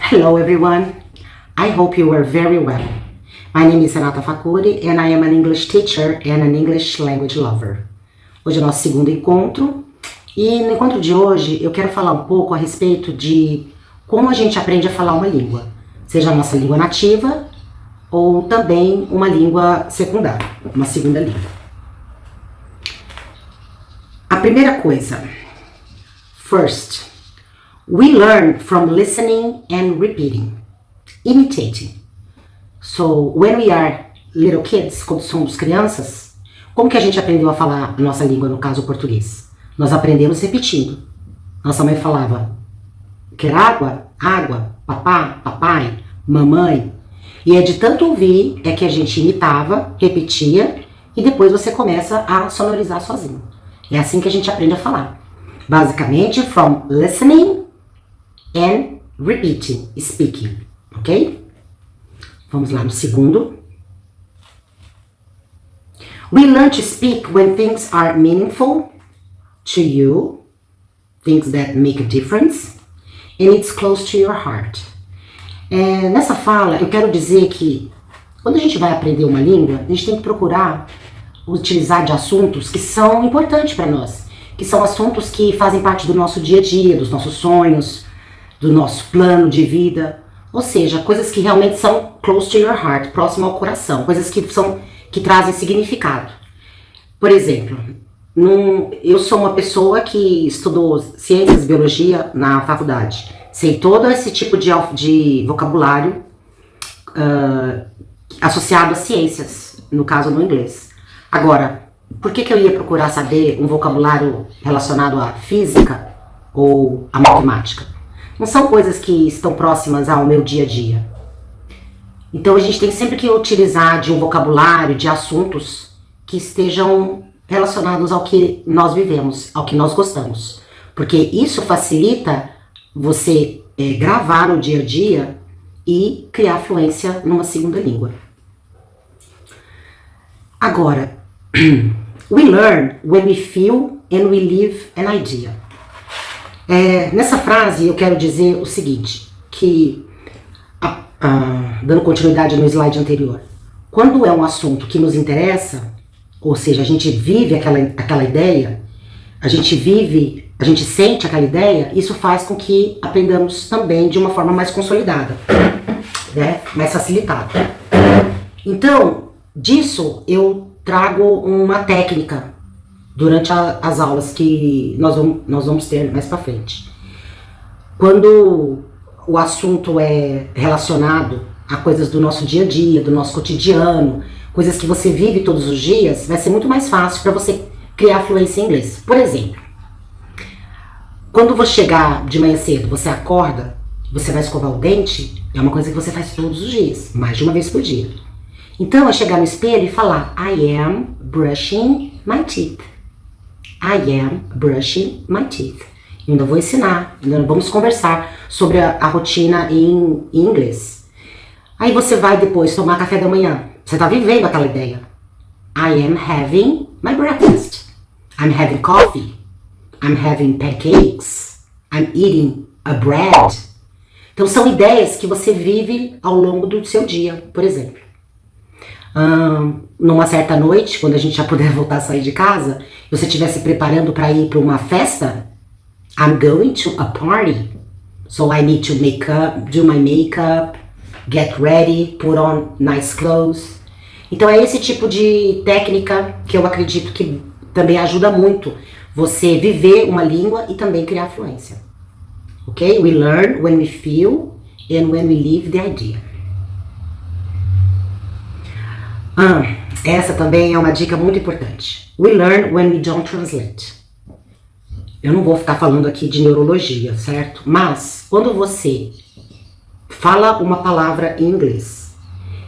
Hello everyone, I hope you are very well. My name is Renata Facuri and I am an English teacher and an English language lover. Hoje é o nosso segundo encontro e no encontro de hoje eu quero falar um pouco a respeito de como a gente aprende a falar uma língua, seja a nossa língua nativa ou também uma língua secundária, uma segunda língua. A primeira coisa, first, we learn from listening and repeating, imitating. So, when we are little kids, quando somos crianças, como que a gente aprendeu a falar a nossa língua, no caso o português? Nós aprendemos repetindo. Nossa mãe falava, quer água? Água. Papá? Papai? Mamãe? E é de tanto ouvir é que a gente imitava, repetia, e depois você começa a sonorizar sozinho. É assim que a gente aprende a falar. Basicamente, from listening and repeating, speaking, ok? Vamos lá no segundo. We learn to speak when things are meaningful to you, things that make a difference, and it's close to your heart. Nessa fala, eu quero dizer que quando a gente vai aprender uma língua, a gente tem que procurar utilizar de assuntos que são importantes para nós, que são assuntos que fazem parte do nosso dia a dia, dos nossos sonhos, do nosso plano de vida, ou seja, coisas que realmente são close to your heart, próximo ao coração, coisas que trazem significado. Por exemplo, eu sou uma pessoa que estudou ciências e biologia na faculdade, sei todo esse tipo de vocabulário associado a ciências, no caso no inglês. Agora, por que eu ia procurar saber um vocabulário relacionado à física ou à matemática? Não são coisas que estão próximas ao meu dia a dia. Então a gente tem sempre que utilizar de um vocabulário, de assuntos que estejam relacionados ao que nós vivemos, ao que nós gostamos. Porque isso facilita você gravar no dia a dia e criar fluência numa segunda língua. Agora, we learn when we feel and we live an idea. Nessa frase eu quero dizer o seguinte, que dando continuidade no slide anterior, quando é um assunto que nos interessa, ou seja, a gente vive aquela ideia, a gente sente aquela ideia, isso faz com que aprendamos também de uma forma mais consolidada, né? Mais facilitada. Então, disso eu trago uma técnica durante as aulas que nós vamos ter mais pra frente. Quando o assunto é relacionado a coisas do nosso dia a dia, do nosso cotidiano, coisas que você vive todos os dias, vai ser muito mais fácil para você criar fluência em inglês. Por exemplo, quando você chegar de manhã cedo, você acorda, você vai escovar o dente, é uma coisa que você faz todos os dias, mais de uma vez por dia. Então, é chegar no espelho e falar, I am brushing my teeth. I am brushing my teeth. Eu ainda vou ensinar, ainda vamos conversar sobre a rotina em inglês. Aí você vai depois tomar café da manhã. Você está vivendo aquela ideia. I am having my breakfast. I'm having coffee. I'm having pancakes. I'm eating a bread. Então são ideias que você vive ao longo do seu dia, por exemplo. Numa certa noite, quando a gente já puder voltar a sair de casa, você estiver se preparando para ir para uma festa, I'm going to a party, so I need to do my makeup, get ready, put on nice clothes. Então é esse tipo de técnica que eu acredito que também ajuda muito você viver uma língua e também criar fluência. Ok? We learn when we feel and when we live the idea. Essa também é uma dica muito importante. We learn when we don't translate. Eu não vou ficar falando aqui de neurologia, certo? Mas quando você fala uma palavra em inglês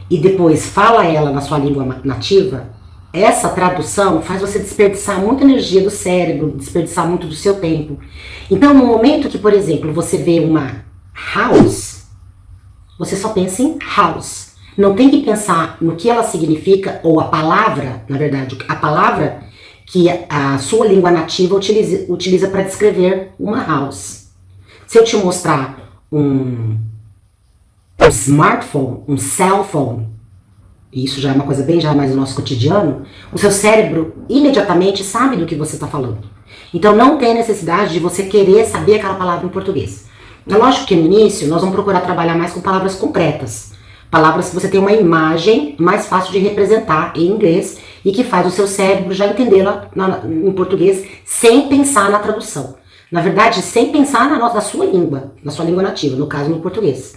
e depois fala ela na sua língua nativa, essa tradução faz você desperdiçar muita energia do cérebro, desperdiçar muito do seu tempo. Então, no momento que, por exemplo, você vê uma house, você só pensa em house. Não tem que pensar no que ela significa, ou a palavra, na verdade, a palavra que a sua língua nativa utiliza para descrever uma house. Se eu te mostrar um smartphone, um cell phone, e isso já é uma coisa bem já mais do nosso cotidiano, o seu cérebro imediatamente sabe do que você está falando. Então não tem necessidade de você querer saber aquela palavra em português. É lógico que no início nós vamos procurar trabalhar mais com palavras concretas. Palavras que você tem uma imagem mais fácil de representar em inglês e que faz o seu cérebro já entendê-la em português sem pensar na tradução. Na verdade, sem pensar na sua língua nativa, no caso no português.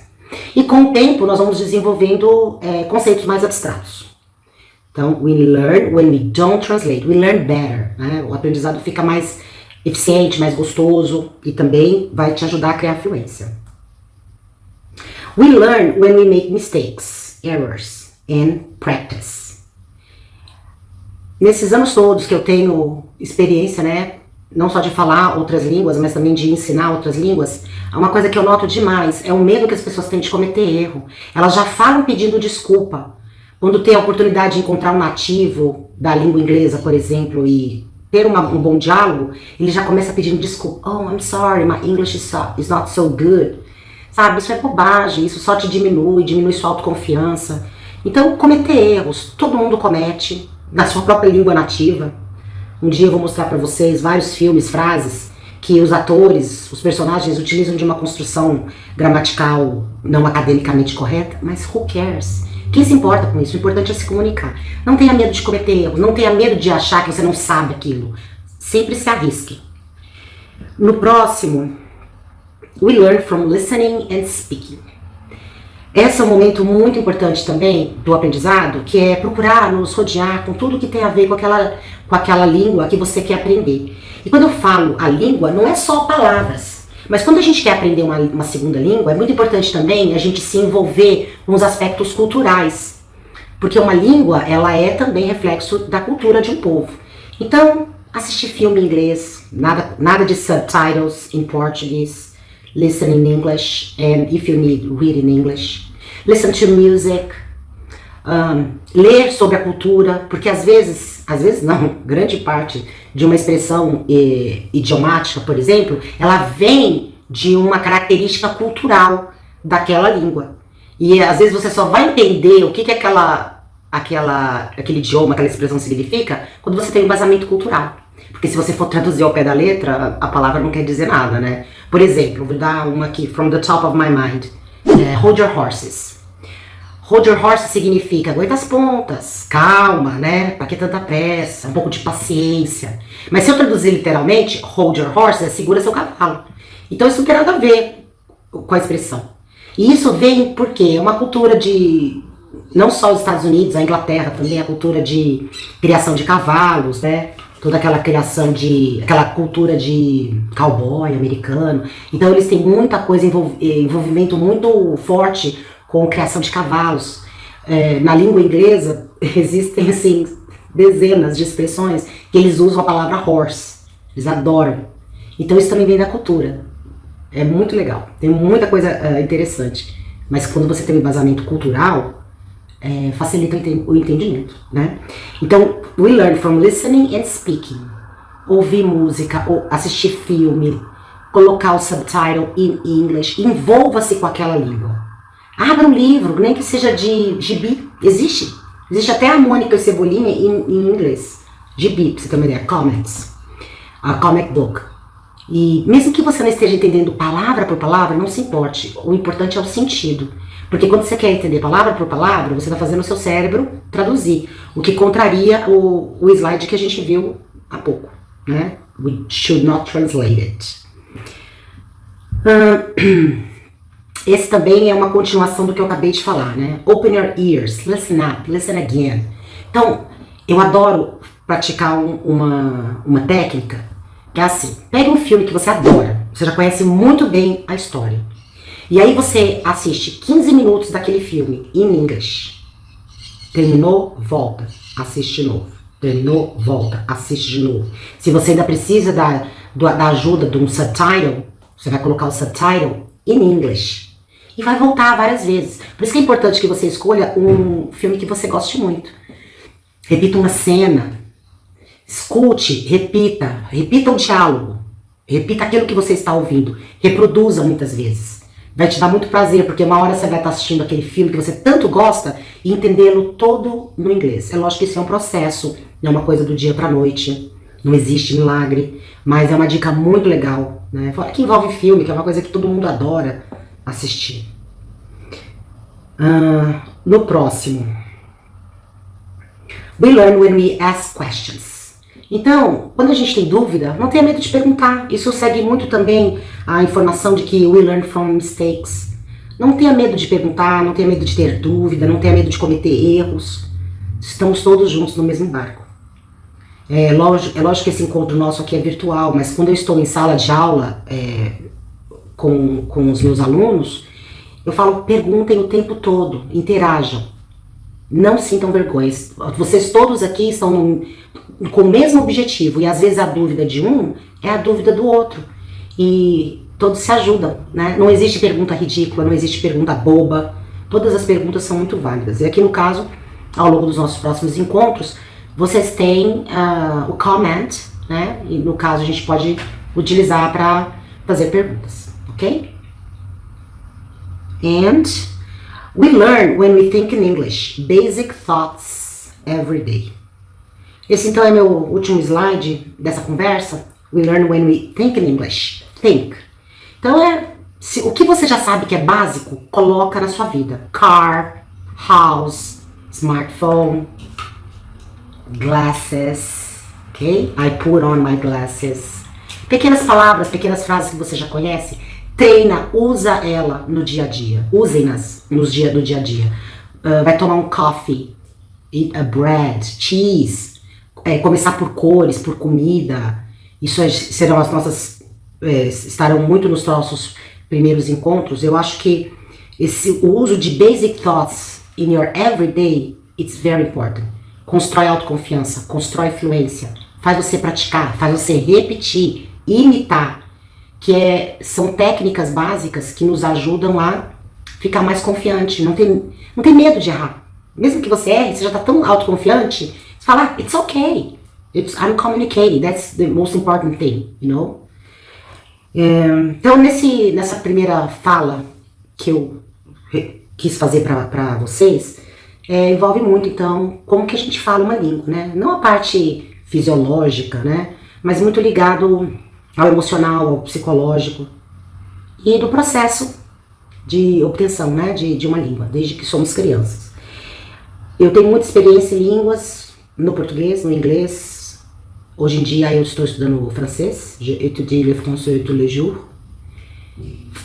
E com o tempo nós vamos desenvolvendo conceitos mais abstratos. Então, we learn when we don't translate, we learn better. Né? O aprendizado fica mais eficiente, mais gostoso e também vai te ajudar a criar fluência. We learn when we make mistakes, errors, and practice. Nesses anos todos que eu tenho experiência, né, não só de falar outras línguas, mas também de ensinar outras línguas, uma coisa que eu noto demais é o medo que as pessoas têm de cometer erro. Elas já falam pedindo desculpa. Quando tem a oportunidade de encontrar um nativo da língua inglesa, por exemplo, e ter um bom diálogo, ele já começa pedindo desculpa. Oh, I'm sorry, my English is not so good. Sabe, isso é bobagem, isso só te diminui sua autoconfiança. Então, cometer erros, todo mundo comete, na sua própria língua nativa. Um dia eu vou mostrar pra vocês vários filmes, frases, que os atores, os personagens utilizam de uma construção gramatical não academicamente correta, mas who cares? Quem se importa com isso? O importante é se comunicar. Não tenha medo de cometer erros, não tenha medo de achar que você não sabe aquilo. Sempre se arrisque. No próximo, we learn from listening and speaking. Esse é um momento muito importante também do aprendizado, que é procurar nos rodear com tudo que tem a ver com aquela língua que você quer aprender. E quando eu falo a língua, não é só palavras. Mas quando a gente quer aprender uma segunda língua, é muito importante também a gente se envolver com os aspectos culturais. Porque uma língua, ela é também reflexo da cultura de um povo. Então, assistir filme em inglês, nada de subtitles em português. Listen in English, and if you need, read in English. Listen to music. Ler sobre a cultura, porque às vezes não, grande parte de uma expressão idiomática, por exemplo, ela vem de uma característica cultural daquela língua. E às vezes você só vai entender o que aquele idioma, aquela expressão significa, quando você tem um embasamento cultural. Porque se você for traduzir ao pé da letra, a palavra não quer dizer nada, né? Por exemplo, vou dar uma aqui, from the top of my mind. Hold your horses. Hold your horses significa aguenta as pontas, calma, né? Pra que tanta pressa? Um pouco de paciência. Mas se eu traduzir literalmente, hold your horses, segura seu cavalo. Então isso não tem nada a ver com a expressão. E isso vem porque é uma cultura de... Não só os Estados Unidos, a Inglaterra também, a cultura de criação de cavalos, né? Toda aquela aquela cultura de cowboy americano. Então eles têm muita coisa, envolvimento muito forte com criação de cavalos. Na língua inglesa existem assim, dezenas de expressões que eles usam a palavra horse. Eles adoram. Então isso também vem da cultura. É muito legal. Tem muita coisa interessante. Mas quando você tem um embasamento cultural, facilita o entendimento, né? Então, we learn from listening and speaking. Ouvir música, ou assistir filme, colocar o subtitle in English, envolva-se com aquela língua. Abra um livro, nem que seja de gibi, existe até a Mônica e o Cebolinha em inglês. Gibi, pra você ter uma ideia, comics, a comic book. E mesmo que você não esteja entendendo palavra por palavra, não se importe, o importante é o sentido. Porque quando você quer entender palavra por palavra, você está fazendo o seu cérebro traduzir, o que contraria o slide que a gente viu há pouco, né? We should not translate it. Esse também é uma continuação do que eu acabei de falar, né? Open your ears, listen up, listen again. Então, eu adoro praticar uma técnica que é assim, pega um filme que você adora, você já conhece muito bem a história. E aí você assiste 15 minutos daquele filme em inglês. Terminou, volta, assiste de novo. Terminou, volta, assiste de novo. Se você ainda precisa da ajuda de um subtitle, você vai colocar o subtitle in English. E vai voltar várias vezes. Por isso que é importante que você escolha um filme que você goste muito. Repita uma cena. Escute, repita o diálogo. Repita aquilo que você está ouvindo. Reproduza muitas vezes. vai te dar muito prazer, porque uma hora você vai estar assistindo aquele filme que você tanto gosta e entendê-lo todo no inglês. É lógico que isso é um processo, não é uma coisa do dia pra noite, não existe milagre, mas é uma dica muito legal, né? Fora que envolve filme, que é uma coisa que todo mundo adora assistir. No próximo, we learn when we ask questions. Então, quando a gente tem dúvida, não tenha medo de perguntar. Isso segue muito também a informação de que we learn from mistakes. Não tenha medo de perguntar, não tenha medo de ter dúvida, não tenha medo de cometer erros. Estamos todos juntos no mesmo barco. É lógico que esse encontro nosso aqui é virtual, mas quando eu estou em sala de aula com os meus alunos, eu falo, perguntem o tempo todo, interajam. Não sintam vergonha. Vocês todos aqui estão com o mesmo objetivo, e às vezes a dúvida de um é a dúvida do outro. E todos se ajudam, né? Não existe pergunta ridícula, não existe pergunta boba. Todas as perguntas são muito válidas. E aqui no caso, ao longo dos nossos próximos encontros, vocês têm o comment, né? E no caso a gente pode utilizar para fazer perguntas, ok? And we learn when we think in English. Basic thoughts every day. Esse então é meu último slide dessa conversa. We learn when we think in English. Think. Então o que você já sabe que é básico, coloca na sua vida. Car, house, smartphone, glasses, ok? I put on my glasses. Pequenas palavras, pequenas frases que você já conhece. Treina, usa ela no dia a dia. Usem-nas no dia a dia. Vai tomar um coffee, eat a bread, cheese. Começar por cores, por comida. Isso serão as nossas... estarão muito nos nossos primeiros encontros. Eu acho que o uso de basic thoughts in your everyday, it's very important. Constrói autoconfiança, constrói fluência, faz você praticar, faz você repetir, imitar, que são técnicas básicas que nos ajudam a ficar mais confiante. Não tem medo de errar. Mesmo que você erre, você já está tão autoconfiante, você fala, it's okay, I'm communicating, that's the most important thing, you know? Então, nessa primeira fala que eu quis fazer para vocês, envolve muito, então, como que a gente fala uma língua, né? Não a parte fisiológica, né? Mas muito ligado ao emocional, ao psicológico e do processo de obtenção, né? De uma língua, desde que somos crianças. Eu tenho muita experiência em línguas, no português, no inglês. Hoje em dia eu estou estudando francês, j'étudie le français tous les jours.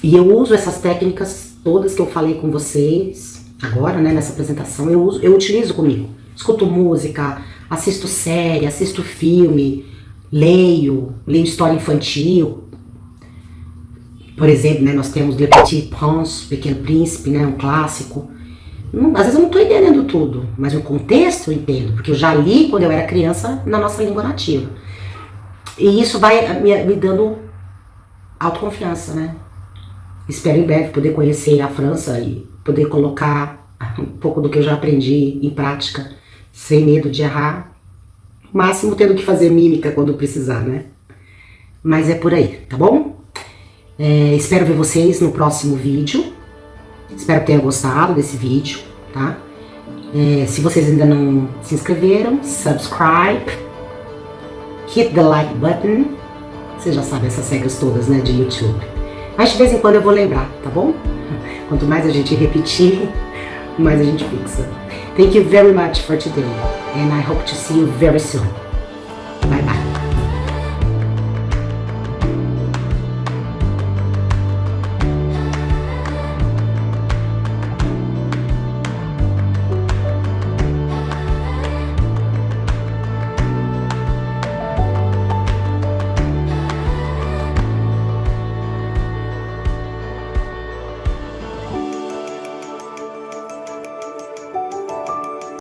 E eu uso essas técnicas todas que eu falei com vocês agora, né, nessa apresentação, eu utilizo comigo. Escuto música, assisto série, assisto filme, leio história infantil. Por exemplo, né, nós temos Le Petit Prince, Pequeno Príncipe, né, um clássico. Às vezes eu não estou entendendo tudo, mas o contexto eu entendo, porque eu já li quando eu era criança na nossa língua nativa. E isso vai me dando autoconfiança, né? Espero em breve poder conhecer a França e poder colocar um pouco do que eu já aprendi em prática, sem medo de errar, no máximo tendo que fazer mímica quando precisar, né? Mas é por aí, tá bom? Espero ver vocês no próximo vídeo. Espero que tenham gostado desse vídeo, tá? Se vocês ainda não se inscreveram, subscribe, hit the like button. Vocês já sabem essas regras todas, né, de YouTube. Mas de vez em quando eu vou lembrar, tá bom? Quanto mais a gente repetir, mais a gente fixa. Thank you very much for today, and I hope to see you very soon.